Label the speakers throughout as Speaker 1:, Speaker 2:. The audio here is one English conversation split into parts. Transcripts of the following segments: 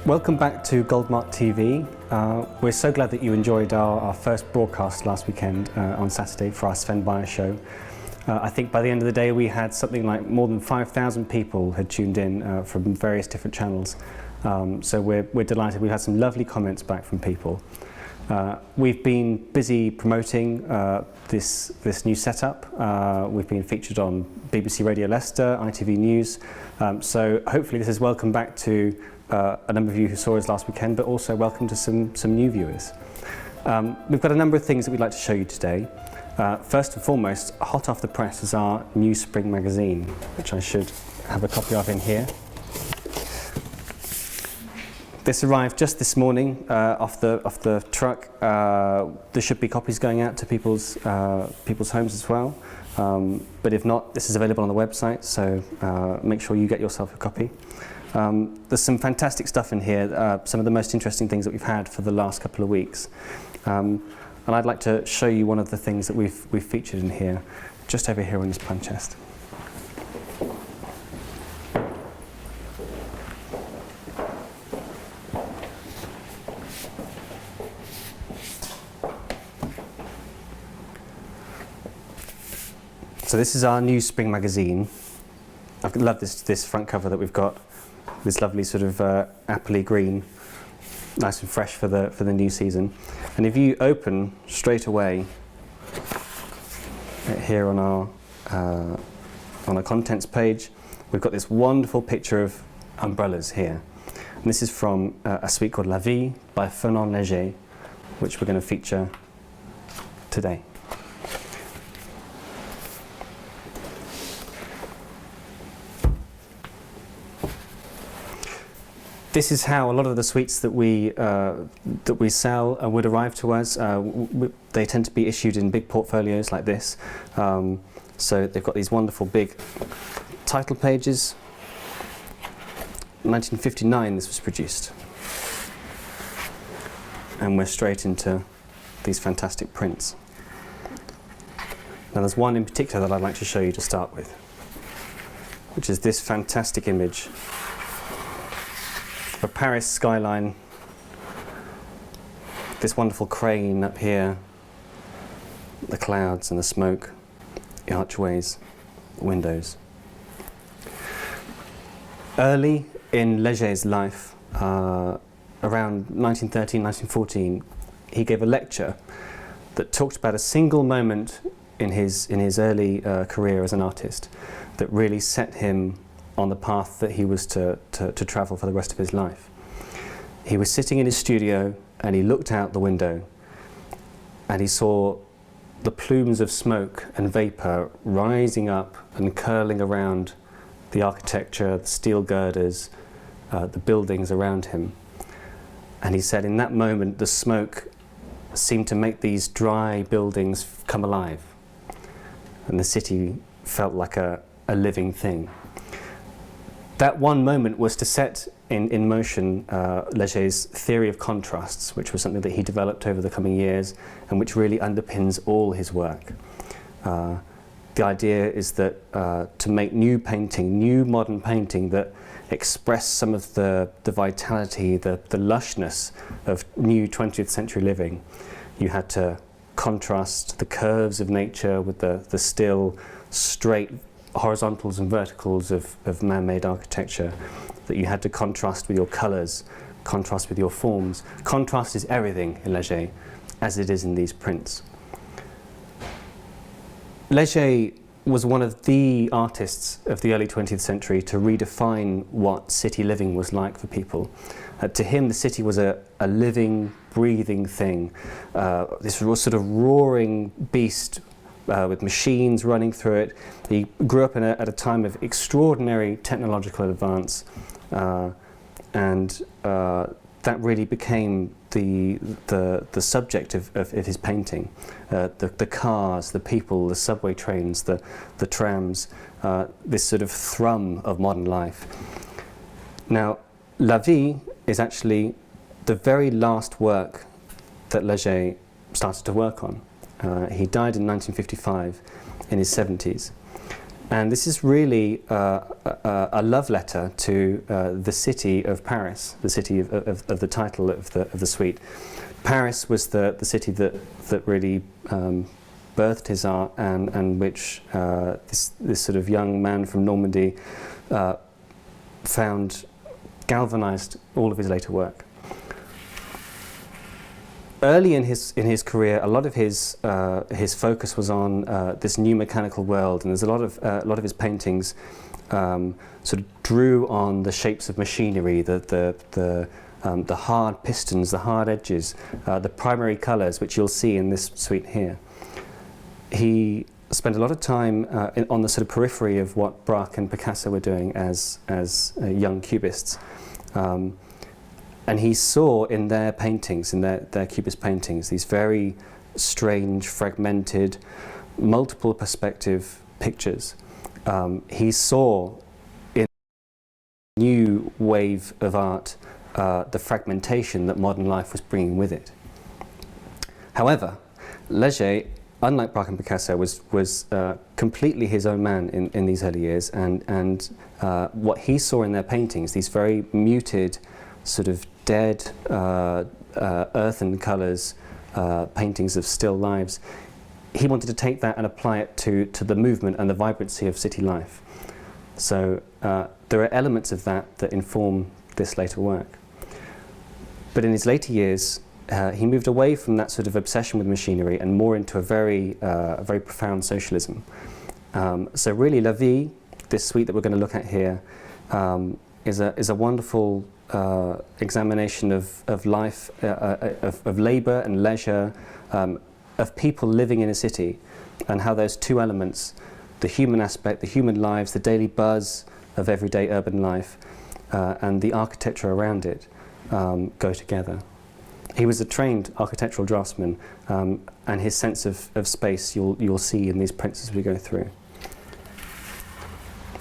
Speaker 1: Welcome back to Goldmark TV. We're so glad that you enjoyed our first broadcast last weekend on Saturday for our Sven Bayer show. I think by the end of the day we had something like more than 5,000 people had tuned in from various different channels. So we're delighted. We've had some lovely comments back from people. We've been busy promoting this new setup. We've been featured on BBC Radio Leicester, ITV News. So hopefully this is welcome back to a number of you who saw us last weekend, but also welcome to some new viewers. We've got a number of things that we'd like to show you today. First and foremost, hot off the press is our new spring magazine, which I should have a copy of in here. This arrived just this morning off the truck. There should be copies going out to people's homes as well. But if not, this is available on the website, so make sure you get yourself a copy. There's some fantastic stuff in here, some of the most interesting things that we've had for the last couple of weeks. And I'd like to show you one of the things that we've featured in here, just over here on this plant chest. So this is our new spring magazine. I love this front cover that we've got. This lovely sort of appley green, nice and fresh for the new season. And if you open straight away here on our contents page, we've got this wonderful picture of umbrellas here. And this is from a suite called La Vie by Fernand Léger, which we're going to feature today. This is how a lot of the suites that we sell would arrive to us. They tend to be issued in big portfolios like this. So they've got these wonderful big title pages. 1959 this was produced. And we're straight into these fantastic prints. Now there's one in particular that I'd like to show you to start with, which is this fantastic image. A Paris skyline, this wonderful crane up here, the clouds and the smoke, the archways, the windows. Early in Léger's life, around 1913, 1914, he gave a lecture that talked about a single moment in his early career as an artist that really set him on the path that he was to travel for the rest of his life. He was sitting in his studio and he looked out the window and he saw the plumes of smoke and vapour rising up and curling around the architecture, the steel girders, the buildings around him. And he said in that moment the smoke seemed to make these dry buildings come alive and the city felt like a living thing. That one moment was to set in motion Léger's theory of contrasts, which was something that he developed over the coming years and which really underpins all his work. The idea is that to make new painting, new modern painting that express some of the vitality, the lushness of new 20th century living, you had to contrast the curves of nature with the still, straight horizontals and verticals of man-made architecture, that you had to contrast with your colours, contrast with your forms. Contrast is everything in Léger, as it is in these prints. Léger was one of the artists of the early 20th century to redefine what city living was like for people. To him, the city was a living, breathing thing, this sort of roaring beast with machines running through it. He grew up at a time of extraordinary technological advance, and that really became the subject of his painting. The cars, the people, the subway trains, the trams, this sort of thrum of modern life. Now, La Vie is actually the very last work that Léger started to work on. He died in 1955 in his 70s. And this is really a love letter to the city of Paris, the city of the title of the suite. Paris was the city that really birthed his art, and which this sort of young man from Normandy found galvanized all of his later work. Early in his career, a lot of his focus was on this new mechanical world, and there's a lot of his paintings sort of drew on the shapes of machinery, the hard pistons, the hard edges, the primary colours, which you'll see in this suite here. He spent a lot of time on the sort of periphery of what Braque and Picasso were doing as young cubists. And he saw in their paintings, in their cubist paintings, these very strange, fragmented, multiple perspective pictures. He saw in a new wave of art the fragmentation that modern life was bringing with it. However, Léger, unlike Braque and Picasso, was completely his own man in these early years, and what he saw in their paintings, these very muted, sort of dead, earthen colours, paintings of still lives, he wanted to take that and apply it to the movement and the vibrancy of city life. So there are elements of that inform this later work. But in his later years, he moved away from that sort of obsession with machinery and more into a very profound socialism. So really, La Vie, this suite that we're going to look at here, is a wonderful examination of life, of labour and leisure, of people living in a city, and how those two elements, the human aspect, the human lives, the daily buzz of everyday urban life, and the architecture around it, go together. He was a trained architectural draftsman, and his sense of space you'll see in these prints as we go through.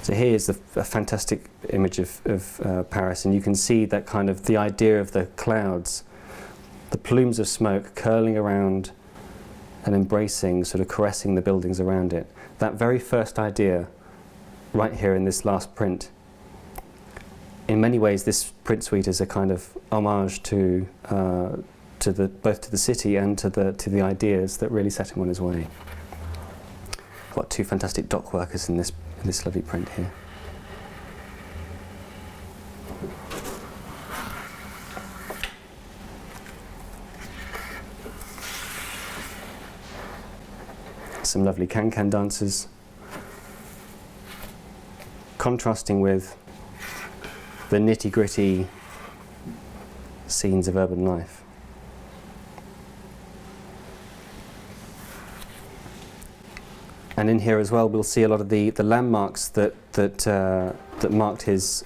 Speaker 1: So here's a fantastic image of Paris, and you can see that kind of the idea of the clouds, the plumes of smoke curling around and embracing, sort of caressing the buildings around it. That very first idea, right here in this last print. In many ways, this print suite is a kind of homage to both to the city and to the ideas that really set him on his way. Got two fantastic dock workers in this lovely print here. Some lovely can-can dancers, contrasting with the nitty-gritty scenes of urban life. And in here as well, we'll see a lot of the landmarks that marked his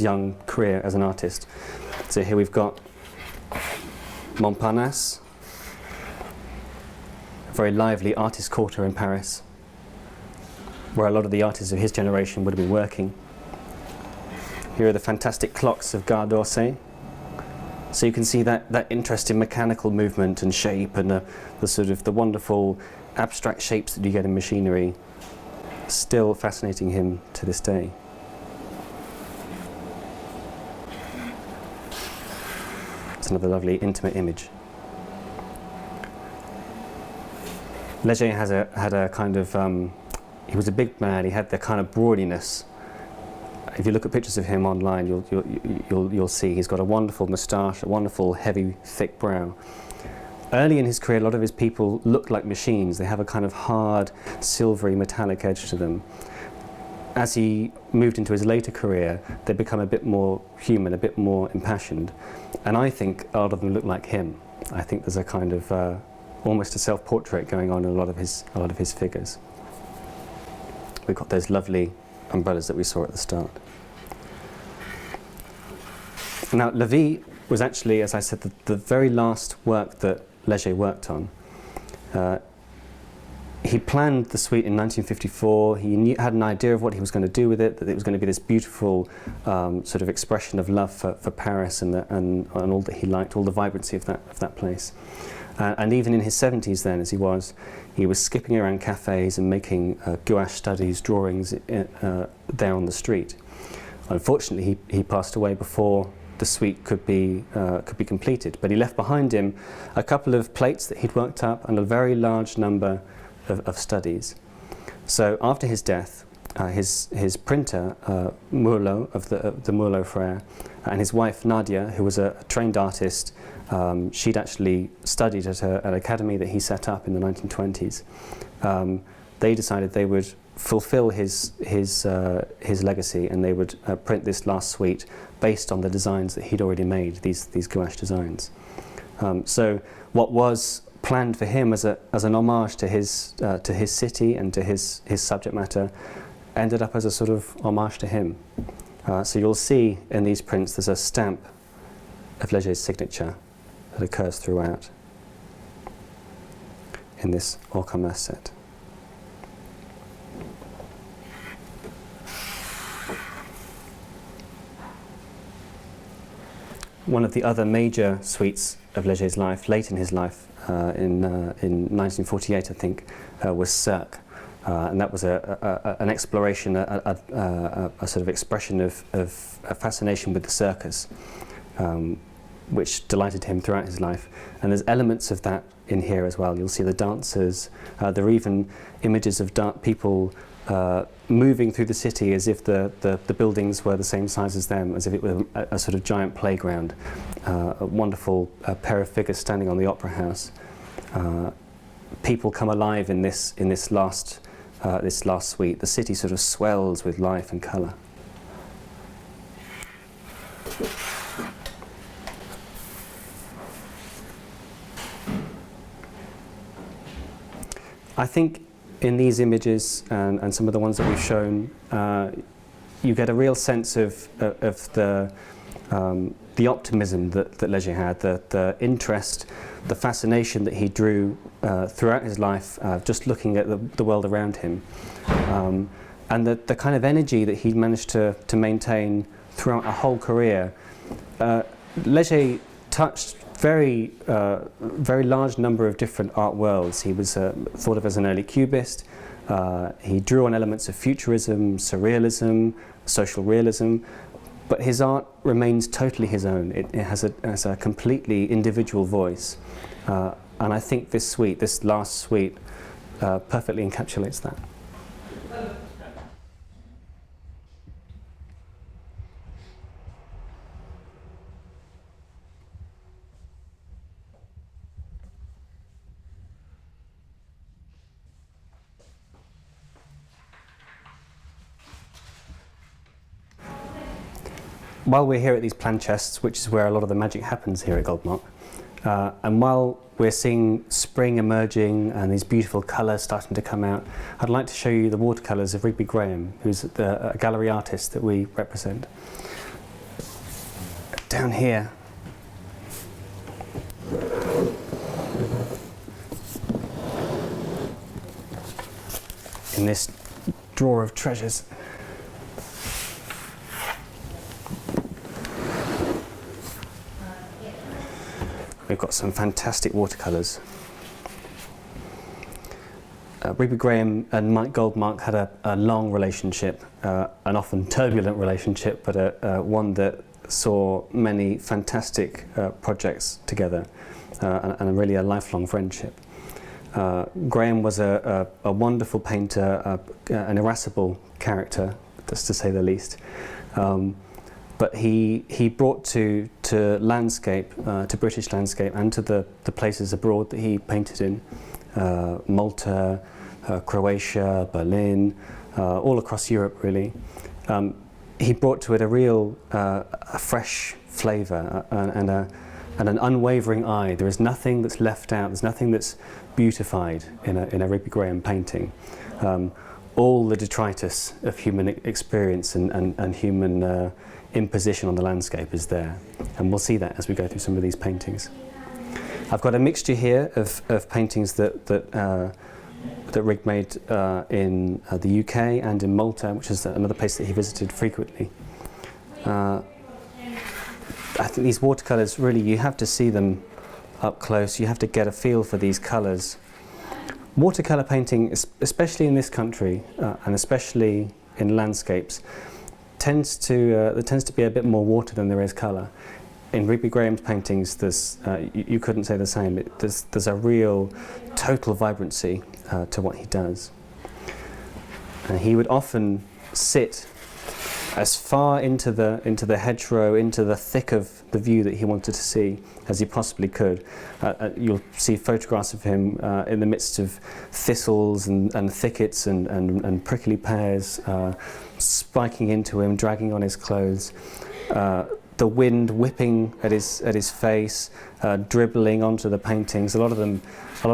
Speaker 1: young career as an artist. So here we've got Montparnasse, a very lively artist quarter in Paris, where a lot of the artists of his generation would have been working. Here are the fantastic clocks of Gare d'Orsay. So you can see that interest in mechanical movement and shape, and the sort of the wonderful abstract shapes that you get in machinery, still fascinating him to this day. It's another lovely intimate image. Léger had a kind of, he was a big man, he had the kind of broadiness. If you look at pictures of him online, you'll see he's got a wonderful moustache, a wonderful heavy, thick brow. Early in his career, a lot of his people look like machines. They have a kind of hard, silvery, metallic edge to them. As he moved into his later career, they become a bit more human, a bit more impassioned. And I think a lot of them look like him. I think there's a kind of almost a self-portrait going on in a lot of his figures. We've got those lovely umbrellas that we saw at the start. Now, La Vie was actually, as I said, the very last work that Léger worked on. He planned the suite in 1954. He had an idea of what he was going to do with it, that it was going to be this beautiful sort of expression of love for Paris and all that he liked, all the vibrancy of that place. And even in his 70s then, as he was skipping around cafes and making gouache studies, drawings there on the street. Unfortunately, he passed away before the suite could be completed, but he left behind him a couple of plates that he'd worked up and a very large number of studies. So after his death, his printer, Murlo, of the Murlo Frère, and his wife Nadia, who was a trained artist, she'd actually studied at an academy that he set up in the 1920s. They decided they would fulfill his legacy, and they would print this last suite based on the designs that he'd already made, these gouache designs. So what was planned for him as an homage to his city and to his subject matter ended up as a sort of homage to him. So you'll see in these prints there's a stamp of Léger's signature that occurs throughout in this Au Commerce set. One of the other major suites of Léger's life, late in his life, in 1948 I think, was Cirque. And that was an exploration, a sort of expression of a fascination with the circus, which delighted him throughout his life. And there's elements of that in here as well. You'll see the dancers. There are even images of people moving through the city as if the buildings were the same size as them, as if it were a sort of giant playground. A wonderful pair of figures standing on the opera house. People come alive in this last suite. The city sort of swells with life and colour. I think in these images and some of the ones that we've shown, you get a real sense of the optimism that Léger had, the interest, the fascination that he drew throughout his life, just looking at the world around him, and the kind of energy that he managed to maintain throughout a whole career. Léger touched very large number of different art worlds. He was thought of as an early cubist. He drew on elements of futurism, surrealism, social realism, but his art remains totally his own. It has a completely individual voice, and I think this last suite, perfectly encapsulates that. While we're here at these plan chests, which is where a lot of the magic happens here at Goldmark, and while we're seeing spring emerging and these beautiful colours starting to come out, I'd like to show you the watercolours of Rigby Graham, who's a gallery artist that we represent. Down here, in this drawer of treasures, we've got some fantastic watercolours. Rigby Graham and Mike Goldmark had a long relationship, an often turbulent relationship, but one that saw many fantastic projects together, and really a lifelong friendship. Graham was a wonderful painter, an irascible character, just to say the least. But he brought to landscape, to British landscape, and to the places abroad that he painted in, Malta, Croatia, Berlin, all across Europe really. He brought to it a real a fresh flavour and an unwavering eye. There is nothing that's left out, there's nothing that's beautified in a Rigby Graham painting. All the detritus of human experience and human imposition on the landscape is there, and we'll see that as we go through some of these paintings. I've got a mixture here of paintings that Rig made in the UK and in Malta, which is another place that he visited frequently. I think these watercolours, really, you have to see them up close, you have to get a feel for these colours. Watercolour painting, especially in this country, and especially in landscapes, there tends to be a bit more water than there is colour. In Rigby Graham's paintings, you couldn't say the same. There's a real total vibrancy to what he does. And he would often sit as far into the hedgerow, into the thick of the view that he wanted to see as he possibly could. You'll see photographs of him in the midst of thistles and thickets and prickly pears spiking into him, dragging on his clothes. The wind whipping at his face, dribbling onto the paintings. A lot of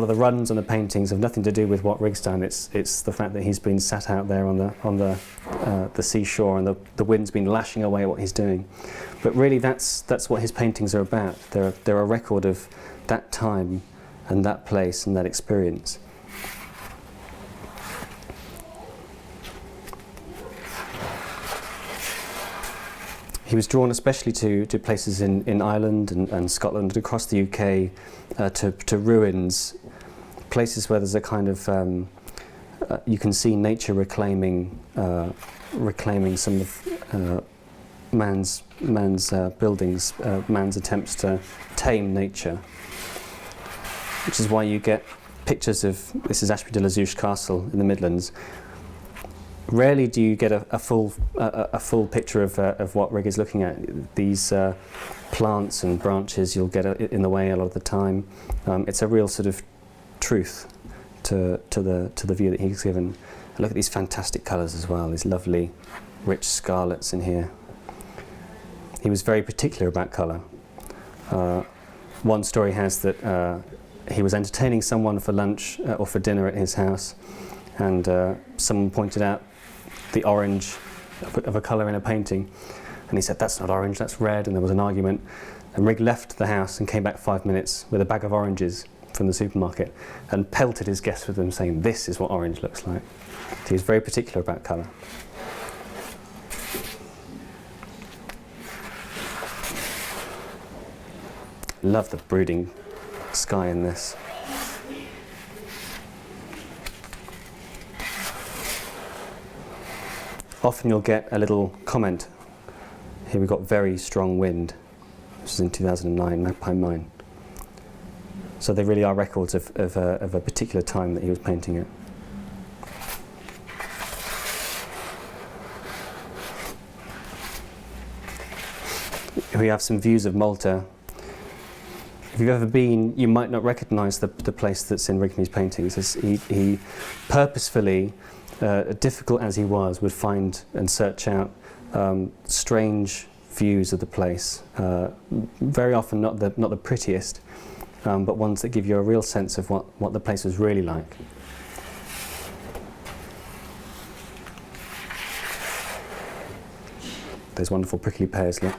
Speaker 1: the runs on the paintings have nothing to do with what Rig's done. It's the fact that he's been sat out there on the seashore and the wind's been lashing away at what he's doing. But really, that's what his paintings are about. They're a record of that time and that place and that experience. He was drawn especially to places in Ireland and Scotland, across the UK, to ruins, places where there's a kind of, you can see nature reclaiming some of man's buildings, man's attempts to tame nature. Which is why you get pictures of, this is Ashby de la Zouch Castle in the Midlands. Rarely do you get a full picture of what Rig is looking at. These plants and branches you'll get in the way a lot of the time. It's a real sort of truth to the view that he's given. Look at these fantastic colours as well. These lovely, rich scarlets in here. He was very particular about colour. One story has that he was entertaining someone for lunch or for dinner at his house, and someone pointed out the orange of a colour in a painting, and he said, "That's not orange, that's red," and there was an argument, and Rig left the house and came back 5 minutes with a bag of oranges from the supermarket and pelted his guests with them, saying, "This is what orange looks like." So he was very particular about colour. Love the brooding sky in this. Often you'll get a little comment. Here we've got very strong wind. This is in 2009, Magpie Mine. So they really are records of a particular time that he was painting it. We have some views of Malta. If you've ever been, you might not recognise the place that's in Rigby's paintings. He purposefully, difficult as he was, would find and search out strange views of the place. Very often not the prettiest, but ones that give you a real sense of what the place was really like. There's wonderful prickly pears, look.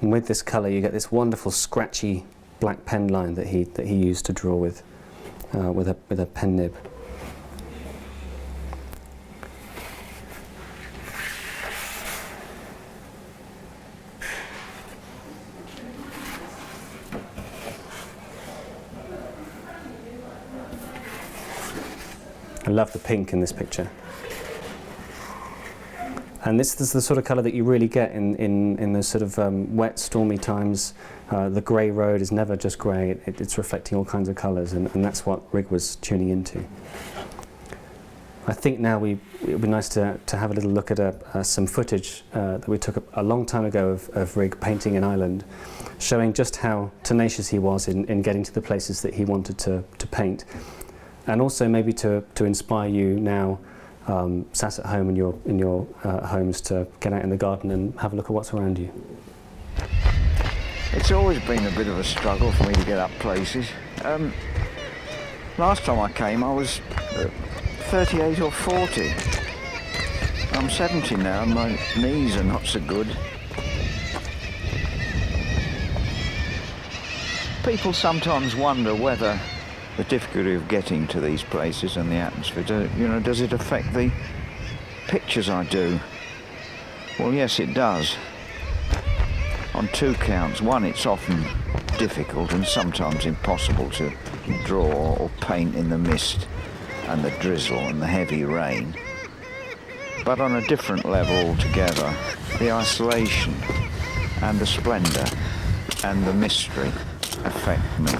Speaker 1: And with this colour, you get this wonderful scratchy black pen line that he used to draw with a pen nib. I love the pink in this picture. And this is the sort of colour that you really get in the sort of wet, stormy times. The grey road is never just grey, it's reflecting all kinds of colours, and that's what Rig was tuning into. I think now it would be nice to have a little look at some footage that we took a long time ago of Rig painting in Ireland, showing just how tenacious he was in getting to the places that he wanted to paint, and also maybe to inspire you now, sat at home in your homes, to get out in the garden and have a look at what's around you.
Speaker 2: It's always been a bit of a struggle for me to get up places. Last time I came I was 38 or 40. I I'm 70 now and my knees are not so good. People sometimes wonder whether the difficulty of getting to these places and the atmosphere, does it affect the pictures I do? Well, yes, it does. On two counts. One, it's often difficult and sometimes impossible to draw or paint in the mist and the drizzle and the heavy rain. But on a different level altogether, the isolation and the splendour and the mystery affect me.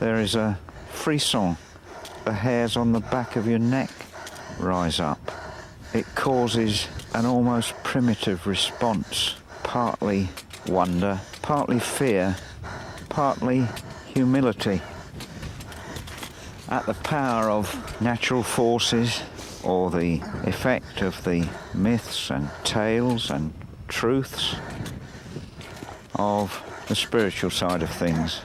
Speaker 2: There is a frisson. The hairs on the back of your neck rise up. It causes an almost primitive response, partly wonder, partly fear, partly humility at the power of natural forces or the effect of the myths and tales and truths of the spiritual side of things.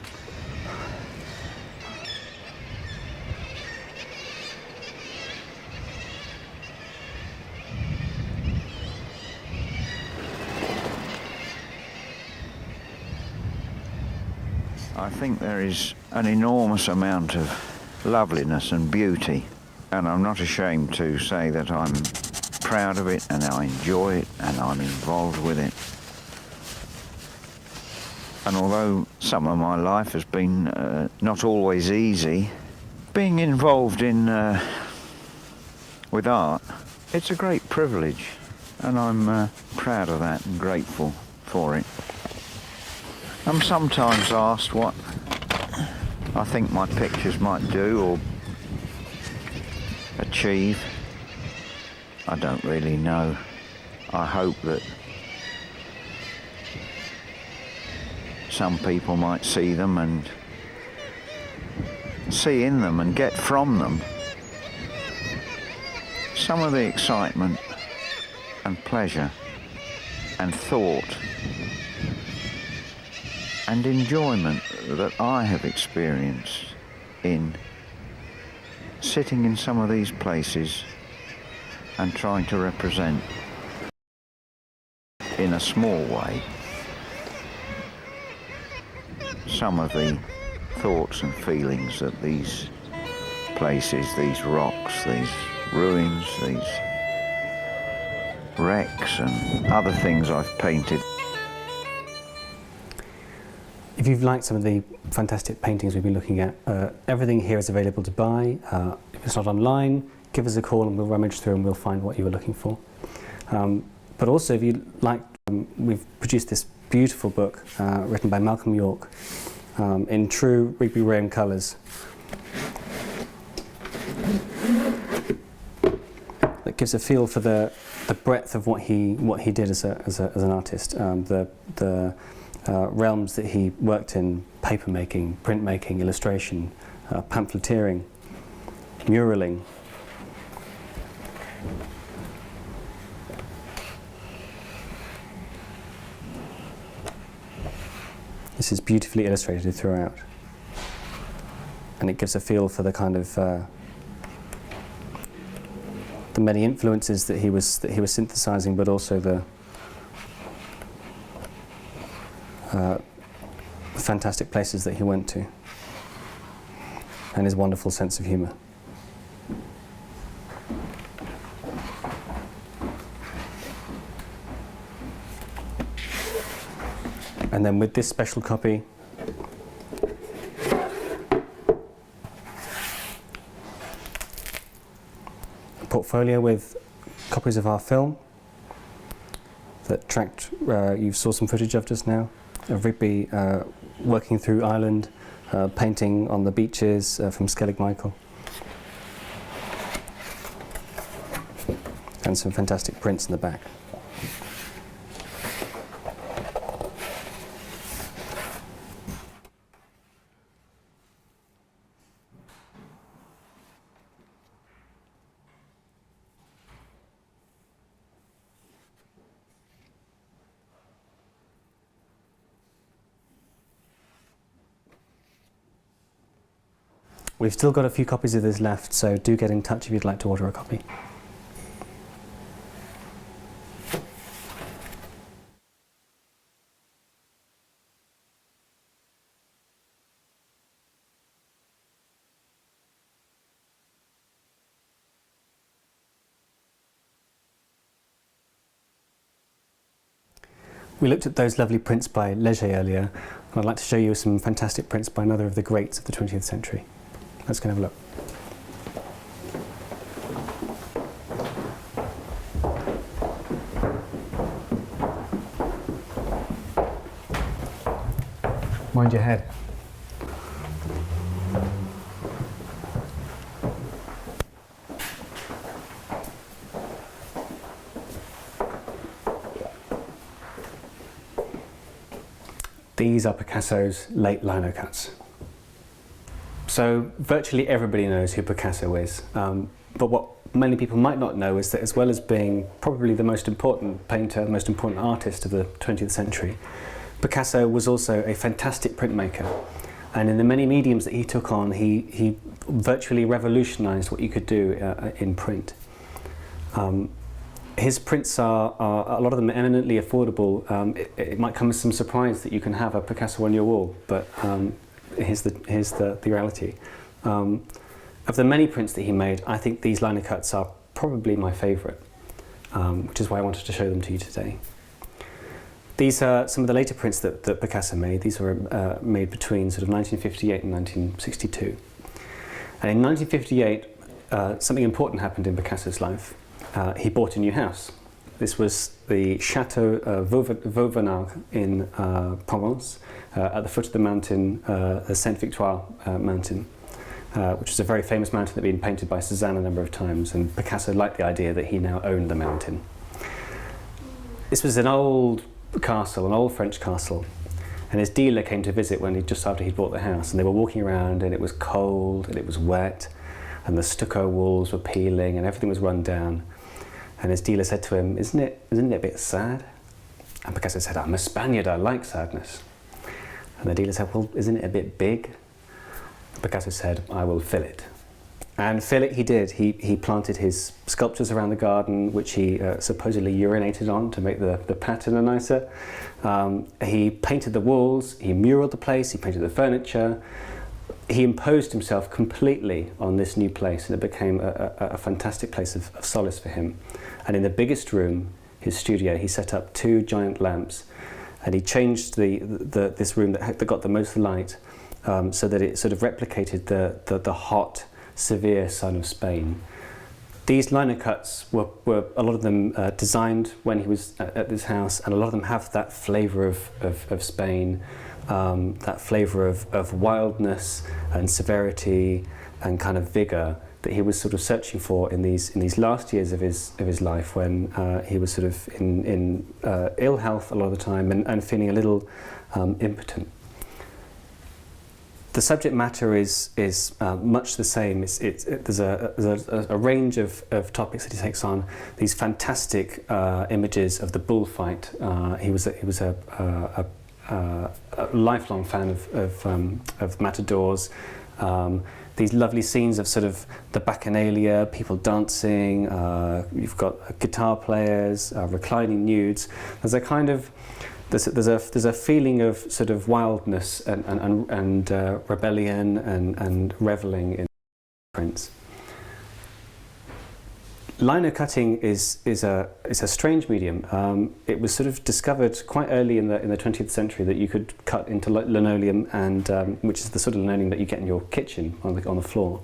Speaker 2: I think there is an enormous amount of loveliness and beauty, and I'm not ashamed to say that I'm proud of it and I enjoy it and I'm involved with it. And although some of my life has been not always easy, being involved in with art, it's a great privilege, and I'm proud of that and grateful for it. I'm sometimes asked what I think my pictures might do or achieve. I don't really know. I hope that some people might see them and see in them and get from them some of the excitement and pleasure and thought and enjoyment that I have experienced in sitting in some of these places and trying to represent in a small way some of the thoughts and feelings that these places, these rocks, these ruins, these wrecks and other things I've painted.
Speaker 1: If you've liked some of the fantastic paintings we've been looking at, everything here is available to buy. If it's not online, give us a call and we'll rummage through and we'll find what you were looking for. But also, if you like, we've produced this beautiful book written by Malcolm York in true Rigby Rayham colours. That gives a feel for the breadth of what he did as an artist. The realms that he worked in: papermaking, printmaking, illustration, pamphleteering, muraling. This is beautifully illustrated throughout, and it gives a feel for the kind of the many influences that he was synthesizing, but also the fantastic places that he went to, and his wonderful sense of humour. And then with this special copy, a portfolio with copies of our film that tracked, you saw some footage of just now, of Rigby working through Ireland, painting on the beaches from Skellig Michael. and some fantastic prints in the back. We've still got a few copies of this left, so do get in touch if you'd like to order a copy. We looked at those lovely prints by Léger earlier, and I'd like to show you some fantastic prints by another of the greats of the 20th century. Let's go and have a look. Mind your head. These are Picasso's late lino cuts. So virtually everybody knows who Picasso is, but what many people might not know is that as well as being probably the most important painter, the most important artist of the 20th century, Picasso was also a fantastic printmaker. And in the many mediums that he took on, he virtually revolutionized what you could do in print. His prints are a lot of them eminently affordable. It might come as some surprise that you can have a Picasso on your wall, but here's the reality. Of the many prints that he made, I think these lino cuts are probably my favourite, which is why I wanted to show them to you today. These are some of the later prints that Picasso made. These were made between sort of 1958 and 1962. And in 1958, something important happened in Picasso's life. He bought a new house. This was the Chateau Vauvenargues in Provence, at the foot of the mountain, the Sainte-Victoire mountain, which is a very famous mountain that had been painted by Cézanne a number of times, and Picasso liked the idea that he now owned the mountain. This was an old castle, an old French castle, and his dealer came to visit just after he'd bought the house, and they were walking around, and it was cold, and it was wet, and the stucco walls were peeling, and everything was run down. And his dealer said to him, isn't it a bit sad? And Picasso said, I'm a Spaniard, I like sadness. And the dealer said, well, isn't it a bit big? And Picasso said, I will fill it. And fill it he did. He planted his sculptures around the garden, which he supposedly urinated on to make the patina nicer. He painted the walls, he muraled the place, he painted the furniture. He imposed himself completely on this new place, and it became a fantastic place of solace for him. And in the biggest room, his studio, he set up 2 giant lamps, and he changed this room that got the most light so that it sort of replicated the hot, severe sun of Spain. These lino cuts were a lot of them designed when he was at this house, and a lot of them have that flavour of Spain, that flavour of wildness and severity and kind of vigour that he was sort of searching for in these last years of his life, when he was sort of in ill health a lot of the time and feeling a little impotent. The subject matter is much the same. There's a range of topics that he takes on. These fantastic images of the bullfight. He was a lifelong fan of matadors. These lovely scenes of sort of the bacchanalia, people dancing. You've got guitar players, reclining nudes. There's a kind of there's a feeling of sort of wildness and rebellion and reveling in prints. Lino cutting is a strange medium. It was sort of discovered quite early in the 20th century that you could cut into linoleum, and which is the sort of linoleum that you get in your kitchen on the floor,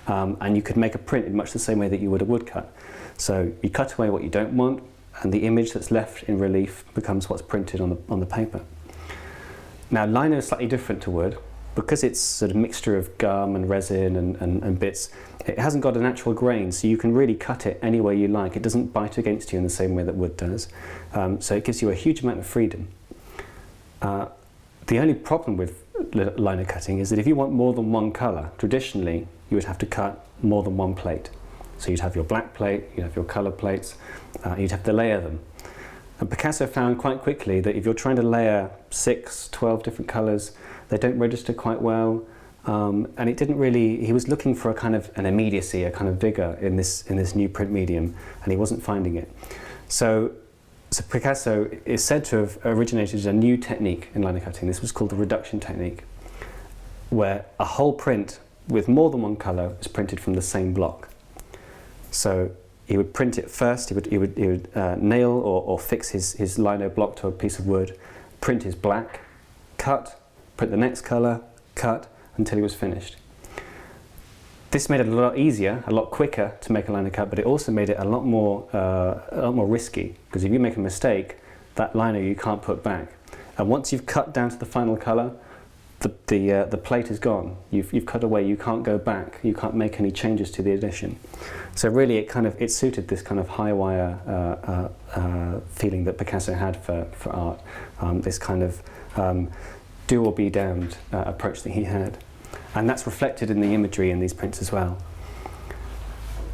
Speaker 1: and you could make a print in much the same way that you would a woodcut. So you cut away what you don't want, and the image that's left in relief becomes what's printed on the paper. Now, lino is slightly different to wood. because it's sort of mixture of gum and resin and bits, it hasn't got a natural grain, so you can really cut it any way you like. It doesn't bite against you in the same way that wood does. So it gives you a huge amount of freedom. The only problem with lino cutting is that if you want more than one colour, traditionally you would have to cut more than one plate. So you'd have your black plate, you'd have your colour plates, you'd have to layer them. And Picasso found quite quickly that if you're trying to layer 6, 12 different colours, they don't register quite well. And it didn't really, he was looking for a kind of an immediacy, a kind of vigour in this new print medium, and he wasn't finding it. So Picasso is said to have originated a new technique in lino cutting. This was called the reduction technique, where a whole print with more than one colour is printed from the same block. So he would print it first, he would nail or fix his lino block to a piece of wood, print his black, cut, print the next colour, cut, until he was finished. This made it a lot easier, a lot quicker to make a lino cut, but it also made it a lot more risky, because if you make a mistake, that lino you can't put back. And once you've cut down to the final colour, the plate is gone. You've cut away. You can't go back. You can't make any changes to the edition. So really, it suited this kind of high wire feeling that Picasso had for art. This kind of do or be damned approach that he had, and that's reflected in the imagery in these prints as well.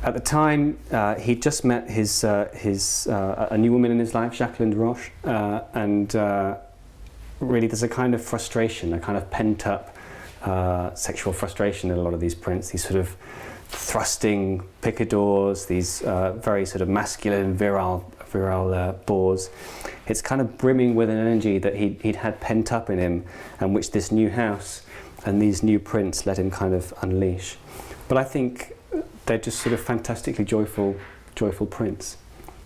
Speaker 1: At the time, he'd just met a new woman in his life, Jacqueline Roche, and really there's a kind of frustration, a kind of pent-up sexual frustration in a lot of these prints, these sort of thrusting picadors, these very sort of masculine, virile boars. It's kind of brimming with an energy that he'd had pent up in him, and which this new house and these new prints let him kind of unleash. But I think they're just sort of fantastically joyful prints.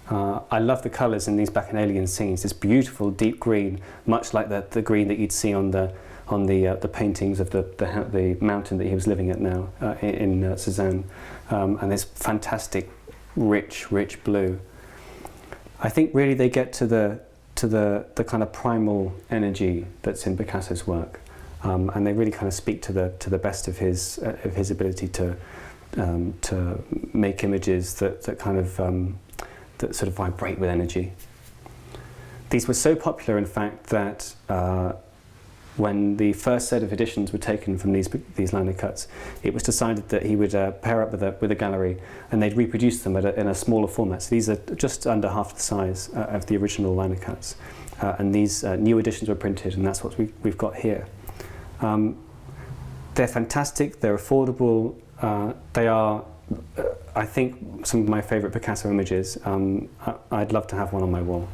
Speaker 1: I love the colours in these Bacchanalian scenes. This beautiful deep green, much like the green that you'd see on the paintings of the mountain that he was living at now in Cezanne, and this fantastic rich blue. I think really they get to the kind of primal energy that's in Picasso's work, and they really kind of speak to the best of his ability to make images that kind of that sort of vibrate with energy. These were so popular, in fact, that when the first set of editions were taken from these lino cuts, it was decided that he would pair up with a gallery, and they'd reproduce them in a smaller format. So these are just under half the size of the original lino cuts, and these new editions were printed, and that's what we've got here. They're fantastic. They're affordable. They are, I think, some of my favourite Picasso images. I'd love to have one on my wall.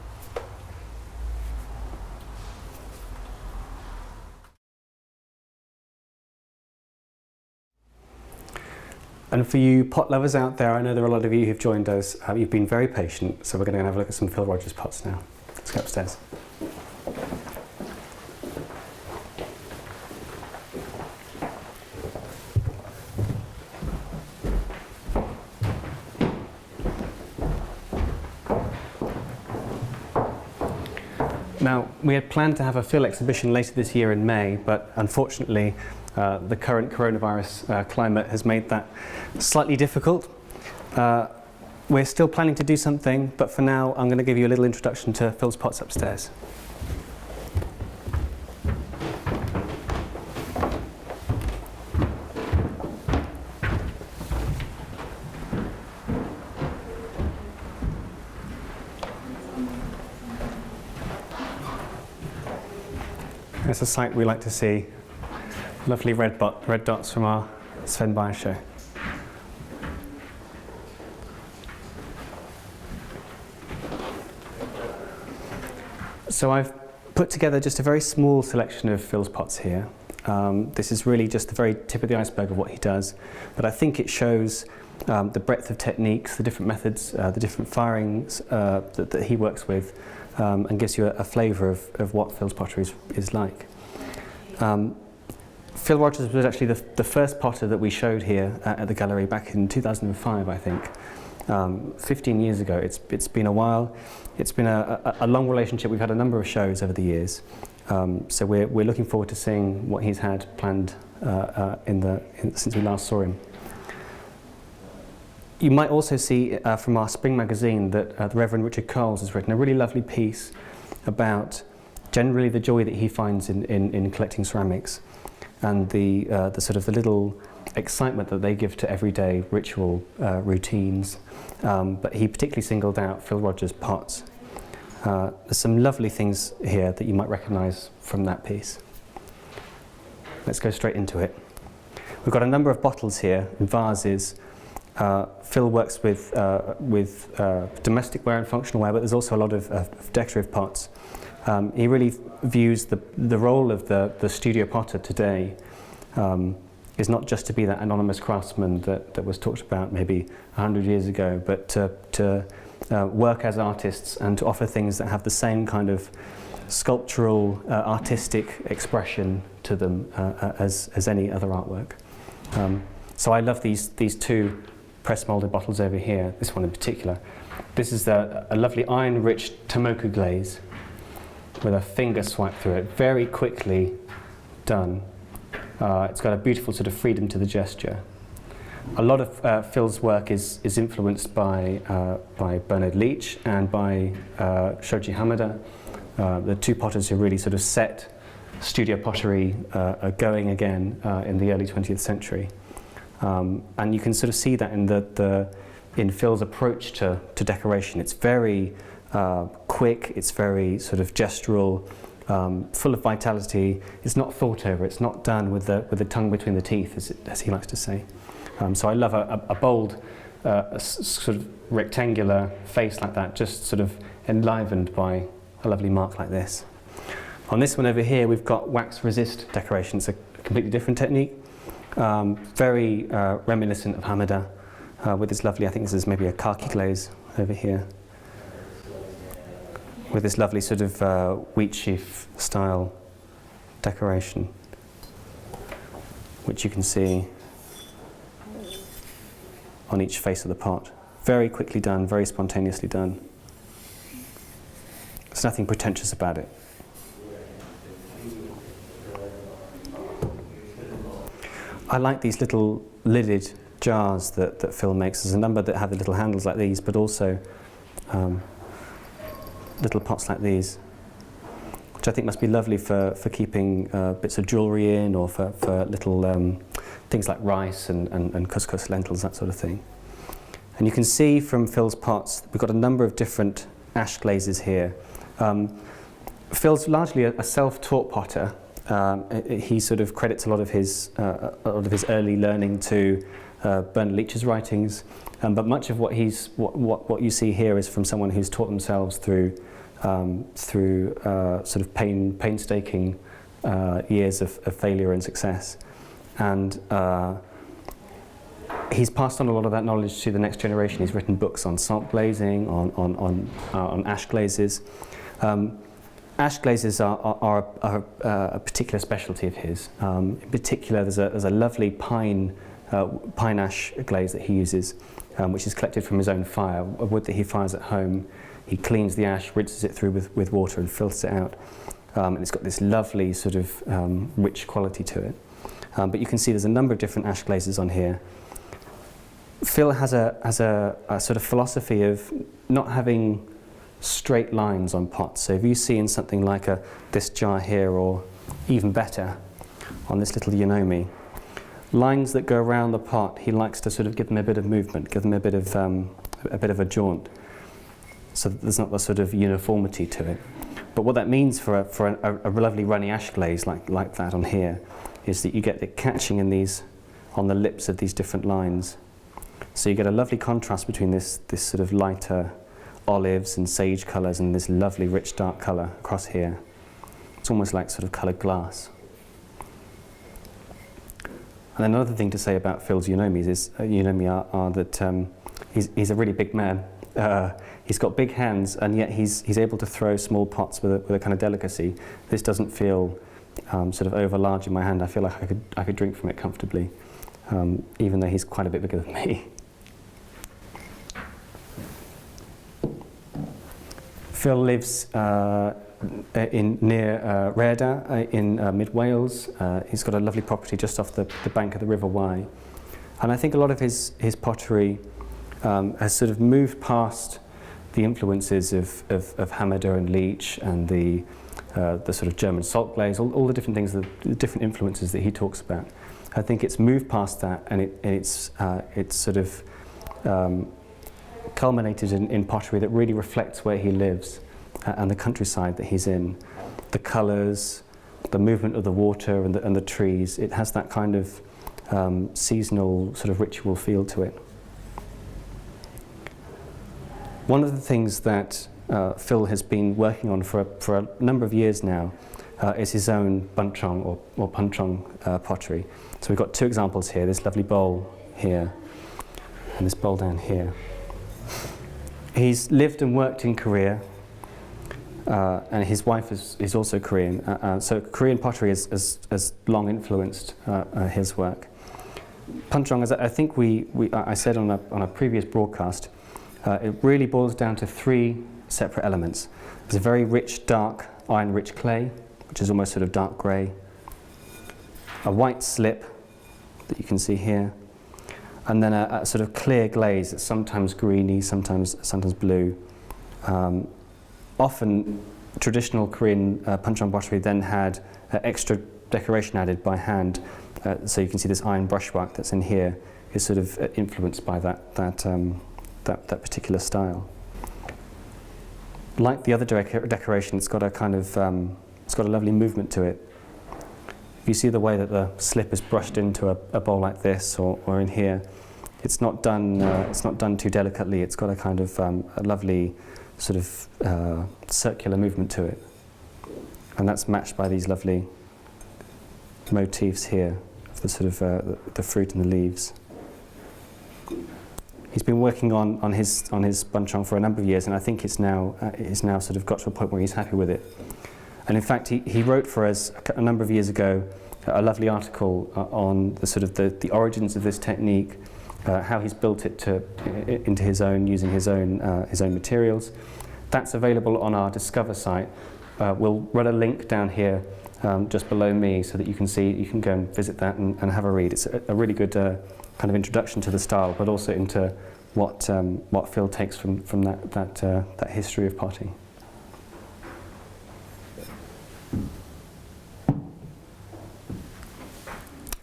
Speaker 1: And for you pot lovers out there, I know there are a lot of you who've joined us. You've been very patient, so we're going to have a look at some Phil Rogers pots now. Let's go upstairs. Now, we had planned to have a Phil exhibition later this year in May, but unfortunately the current coronavirus climate has made that slightly difficult. We're still planning to do something, but for now I'm going to give you a little introduction to Phil's pots upstairs. It's a sight we like to see. Lovely red dots from our Sven Bayer show. So I've put together just a very small selection of Phil's pots here. This is really just the very tip of the iceberg of what he does, but I think it shows the breadth of techniques, the different methods, the different firings that he works with, and gives you a flavour of what Phil's pottery is like. Phil Rogers was actually the first potter that we showed here at the gallery back in 2005, I think. 15 years ago. It's been a while. It's been a long relationship. We've had a number of shows over the years. So we're looking forward to seeing what he's had planned since we last saw him. You might also see from our spring magazine that the Reverend Richard Coles has written a really lovely piece about generally the joy that he finds in collecting ceramics, and the sort of the little excitement that they give to everyday ritual routines. But he particularly singled out Phil Rogers' pots. There's some lovely things here that you might recognise from that piece. Let's go straight into it. We've got a number of bottles here and vases. Phil works with domestic ware and functional ware, but there's also a lot of decorative pots. He really views the role of the studio potter today is not just to be that anonymous craftsman that was talked about maybe 100 years ago, but to work as artists and to offer things that have the same kind of sculptural, artistic expression to them as any other artwork. So I love these two press moulded bottles over here, this one in particular. This is a lovely iron-rich Tomoku glaze with a finger swipe through it, very quickly done. It's got a beautiful sort of freedom to the gesture. A lot of Phil's work is influenced by Bernard Leach and by Shoji Hamada, the two potters who really sort of set studio pottery going again in the early 20th century. And you can sort of see that in Phil's approach to decoration. It's very quick, it's very sort of gestural, full of vitality. It's not thought over, it's not done with the tongue between the teeth, as he likes to say. So I love a bold, sort of rectangular face like that, just sort of enlivened by a lovely mark like this. On this one over here, we've got wax resist decoration. It's a completely different technique, very reminiscent of Hamada, with this lovely, I think this is maybe a khaki glaze over here, with this lovely sort of wheat sheaf style decoration, which you can see on each face of the pot. Very quickly done, very spontaneously done. There's nothing pretentious about it. I like these little lidded jars that Phil makes. There's a number that have the little handles like these, but also little pots like these, which I think must be lovely for keeping bits of jewellery in, or for little things like rice and couscous, lentils, that sort of thing. And you can see from Phil's pots, we've got a number of different ash glazes here. Phil's largely a self-taught potter. He sort of credits a lot of his early learning to Bernard Leach's writings, but much of what you see here is from someone who's taught themselves through sort of painstaking years of failure and success, and he's passed on a lot of that knowledge to the next generation. He's written books on salt glazing, on ash glazes. Ash glazes are a particular specialty of his. In particular, there's a lovely pine ash glaze that he uses, which is collected from his own fire, a wood that he fires at home. He cleans the ash, rinses it through with water and filters it out. And it's got this lovely sort of rich quality to it. But you can see there's a number of different ash glazes on here. Phil has a sort of philosophy of not having straight lines on pots. So if you see in something like this jar here, or even better, on this little Yonomi, lines that go around the pot, he likes to sort of give them a bit of movement, give them a bit of a jaunt, so that there's not the sort of uniformity to it. But what that means for a lovely runny ash glaze like that on here is that you get the catching in these, on the lips of these different lines. So you get a lovely contrast between this sort of lighter olives and sage colours and this lovely rich dark colour across here. It's almost like sort of coloured glass. And another thing to say about Phil's Yonomis is are that he's a really big man. He's got big hands, and yet he's able to throw small pots with a kind of delicacy. This doesn't feel sort of over large in my hand. I feel like I could drink from it comfortably, even though he's quite a bit bigger than me. Phil lives near Rheda in mid Wales. He's got a lovely property just off the bank of the River Wye. And I think a lot of his pottery has sort of moved past the influences of Hamada and Leach and the sort of German salt glaze, all the different things, the different influences that he talks about. I think it's moved past that, and it's sort of culminated in pottery that really reflects where he lives and the countryside that he's in. The colours, the movement of the water and the trees, it has that kind of seasonal sort of ritual feel to it. One of the things that Phil has been working on for a number of years now is his own bunchong or punchong pottery. So we've got two examples here, this lovely bowl here and this bowl down here. He's lived and worked in Korea, and his wife is also Korean, so Korean pottery has long influenced his work. Punchong, as I think I said on a previous broadcast, it really boils down to three separate elements. There's a very rich, dark, iron-rich clay, which is almost sort of dark grey, a white slip that you can see here, and then a sort of clear glaze that's sometimes greeny, sometimes blue. Often traditional Korean punchong pottery then had extra decoration added by hand, so you can see this iron brushwork that's in here is sort of influenced by that particular style. Like the other decoration, it's got a kind of it's got a lovely movement to it. If you see the way that the slip is brushed into a bowl like this, or in here, it's not done too delicately. It's got a kind of a lovely sort of circular movement to it, and that's matched by these lovely motifs here of the sort of the fruit and the leaves. He's been working on his bunchong for a number of years, and I think it's now sort of got to a point where he's happy with it. And in fact, he wrote for us a number of years ago a lovely article on the sort of the origins of this technique, how he's built it into his own, using his own materials. That's available on our Discover site. We'll run a link down here just below me so that you can go and visit that and have a read. It's a really good kind of introduction to the style, but also into what Phil takes from that history of potting.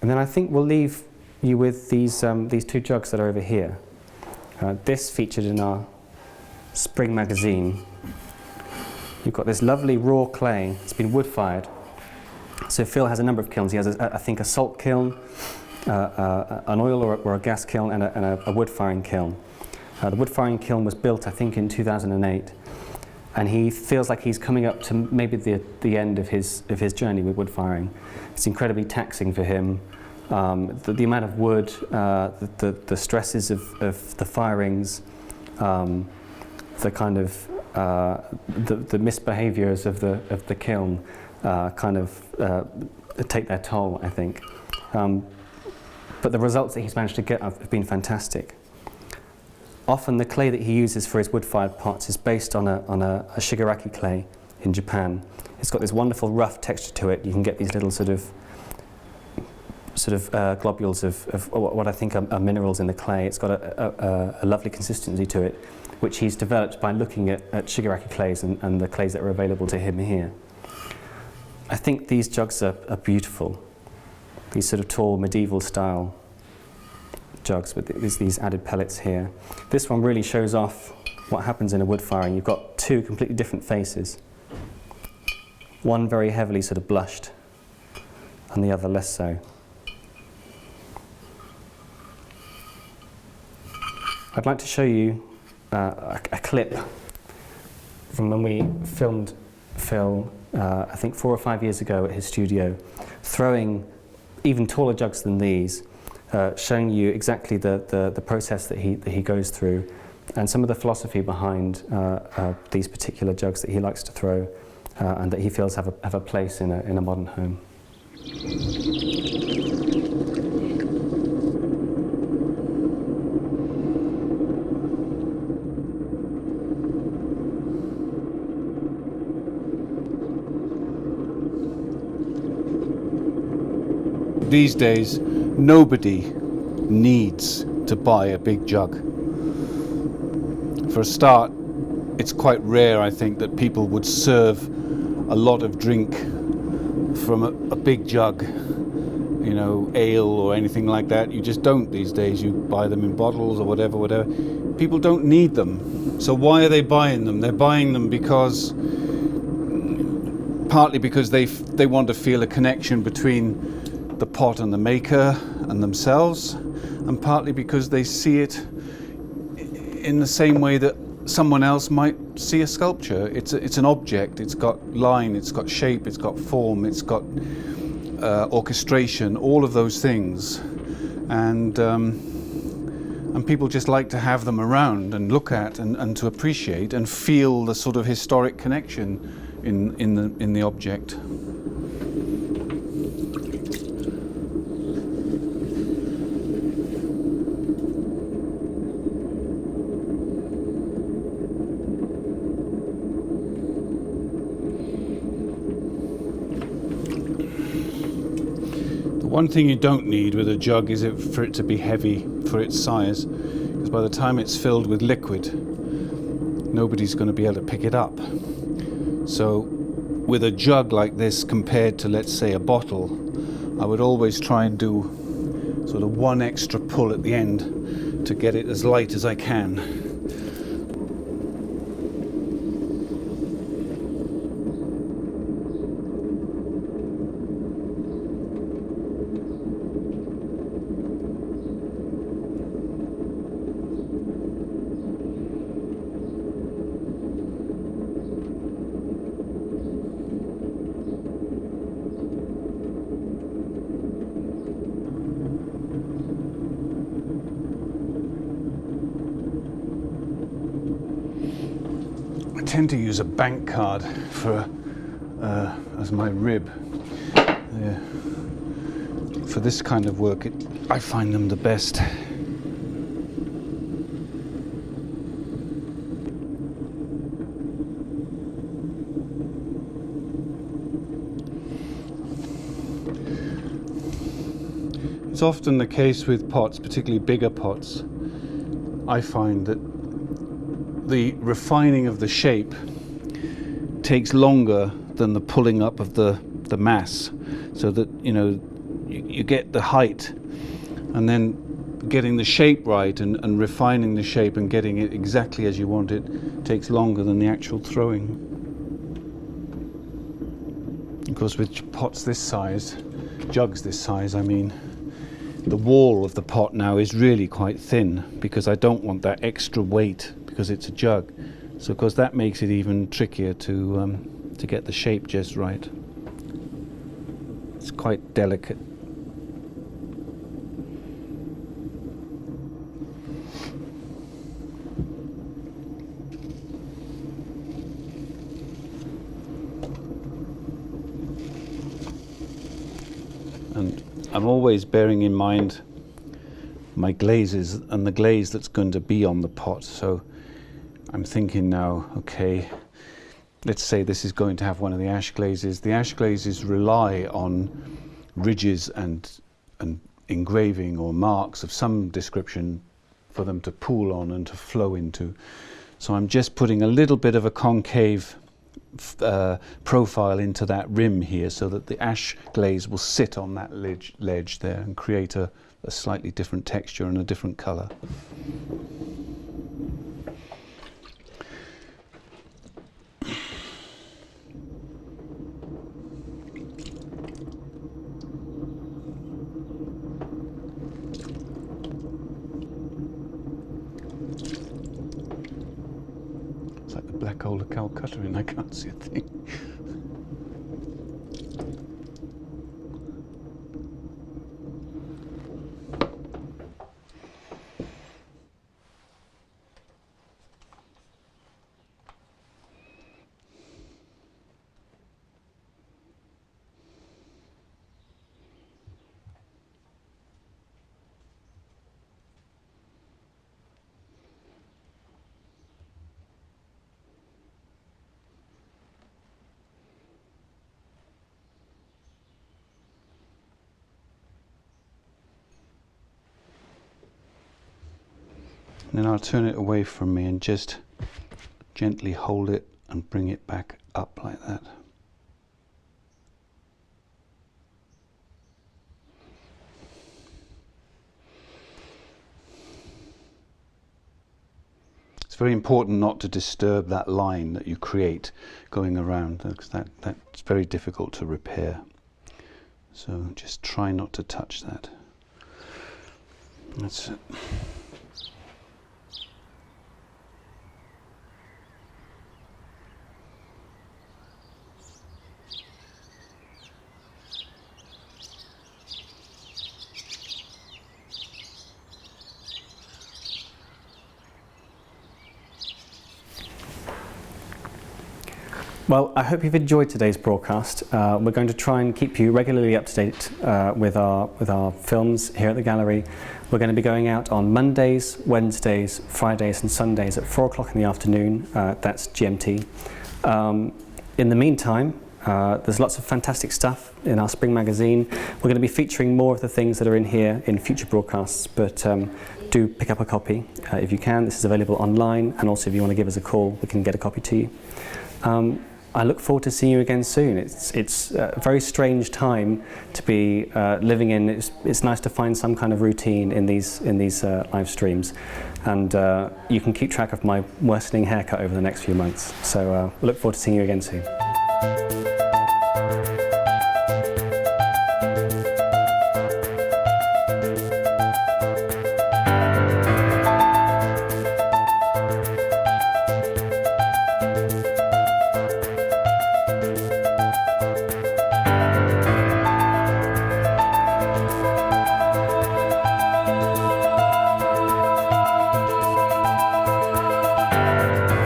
Speaker 1: And then I think we'll leave you with these two jugs that are over here. This featured in our spring magazine. You've got this lovely raw clay. It's been wood-fired. So Phil has a number of kilns. He has, I think, a salt kiln, an oil or a gas kiln, and a wood-firing kiln. The wood-firing kiln was built, I think, in 2008. And he feels like he's coming up to maybe the end of his journey with wood firing. It's incredibly taxing for him. The amount of wood, the stresses of the firings, the kind of the misbehaviours of the kiln kind of take their toll, I think. But the results that he's managed to get have been fantastic. Often the clay that he uses for his wood-fired pots is based on a shigaraki clay in Japan. It's got this wonderful rough texture to it. You can get these little sort of globules of what I think are minerals in the clay. It's got a lovely consistency to it, which he's developed by looking at shigaraki clays and the clays that are available to him here. I think these jugs are beautiful. These sort of tall medieval style jugs with these added pellets here. This one really shows off what happens in a wood firing. You've got two completely different faces. One very heavily sort of blushed and the other less so. I'd like to show you a clip from when we filmed Phil, I think 4 or 5 years ago at his studio, throwing even taller jugs than these, showing you exactly the process that he goes through and some of the philosophy behind these particular jugs that he likes to throw and that he feels have a place in a modern home.
Speaker 3: these days, nobody needs to buy a big jug. For a start, it's quite rare, I think, that people would serve a lot of drink from a big jug, you know, ale or anything like that. You just don't these days. You buy them in bottles or whatever. People don't need them. So why are they buying them? They're buying them because, partly because they want to feel a connection between the pot and the maker and themselves, and partly because they see it in the same way that someone else might see a sculpture. It's an object. It's got line, it's got shape, it's got form, it's got orchestration, all of those things, and people just like to have them around and look at and to appreciate and feel the sort of historic connection in the object. One thing you don't need with a jug is for it to be heavy for its size, because by the time it's filled with liquid, nobody's going to be able to pick it up. So with a jug like this compared to, let's say, a bottle, I would always try and do sort of one extra pull at the end to get it as light as I can. I tend to use a bank card for as my rib. Yeah. For this kind of work, I find them the best. It's often the case with pots, particularly bigger pots. I find that the refining of the shape takes longer than the pulling up of the mass, so that you get the height, and then getting the shape right and refining the shape and getting it exactly as you want it takes longer than the actual throwing. Of course, with pots this size, jugs this size, I mean, the wall of the pot now is really quite thin, because I don't want that extra weight because it's a jug. So of course that makes it even trickier to get the shape just right. It's quite delicate. And I'm always bearing in mind my glazes and the glaze that's going to be on the pot. So I'm thinking now, okay, let's say this is going to have one of the ash glazes. The ash glazes rely on ridges and engraving or marks of some description for them to pool on and to flow into. So I'm just putting a little bit of a concave profile into that rim here, so that the ash glaze will sit on that ledge there and create a slightly different texture and a different colour. It's like the black hole of Calcutta and I can't see a thing. Then I'll turn it away from me and just gently hold it and bring it back up like that. It's very important not to disturb that line that you create going around, because that's very difficult to repair. So just try not to touch that. That's it.
Speaker 1: Well, I hope you've enjoyed today's broadcast. We're going to try and keep you regularly up to date with our films here at the gallery. We're going to be going out on Mondays, Wednesdays, Fridays and Sundays at 4 o'clock in the afternoon, that's GMT. In the meantime, there's lots of fantastic stuff in our spring magazine. We're going to be featuring more of the things that are in here in future broadcasts, but do pick up a copy if you can. This is available online, and also if you want to give us a call, we can get a copy to you. I look forward to seeing you again soon. It's a very strange time to be living in. It's nice to find some kind of routine in these live streams, and you can keep track of my worsening haircut over the next few months. So we look forward to seeing you again soon.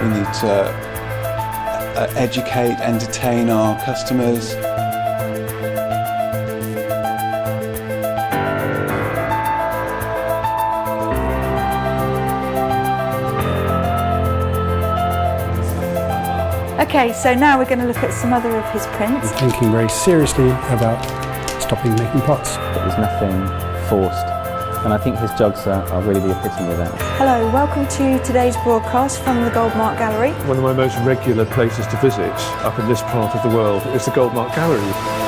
Speaker 4: We need to educate, entertain our customers.
Speaker 5: Okay, so now we're going to look at some other of his prints.
Speaker 6: I'm thinking very seriously about stopping making pots.
Speaker 7: There's nothing forced, and I think his jogs are really the epitome of that.
Speaker 5: Hello, welcome to today's broadcast from the Goldmark Gallery.
Speaker 8: One of my most regular places to visit up in this part of the world is the Goldmark Gallery.